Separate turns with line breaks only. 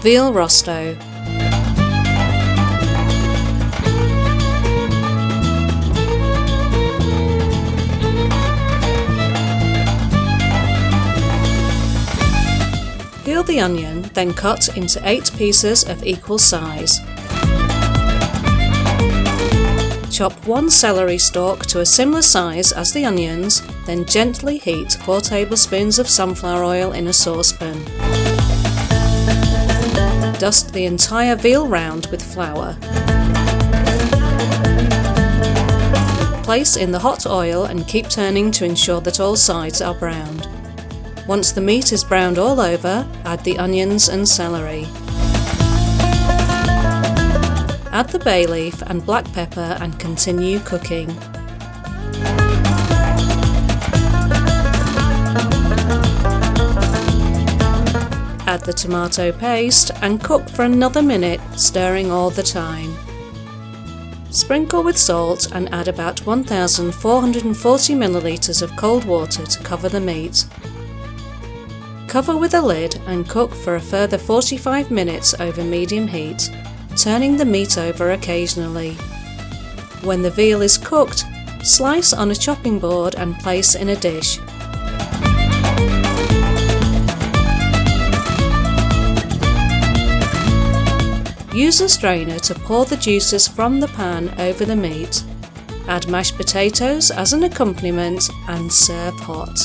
Veal Rosto. Peel the onion, then cut into 8 pieces of equal size. Chop 1 celery stalk to a similar size as the onions, then gently heat 4 tablespoons of sunflower oil in a saucepan. Dust the entire veal round with flour. Place in the hot oil and keep turning to ensure that all sides are browned. Once the meat is browned all over, add the onions and celery. Add the bay leaf and black pepper and continue cooking. Add the tomato paste and cook for another minute, stirring all the time. Sprinkle with salt and add about 1,440 milliliters of cold water to cover the meat. Cover with a lid and cook for a further 45 minutes over medium heat, turning the meat over occasionally. When the veal is cooked, slice on a chopping board and place in a dish. Use a strainer to pour the juices from the pan over the meat. Add mashed potatoes as an accompaniment and serve hot.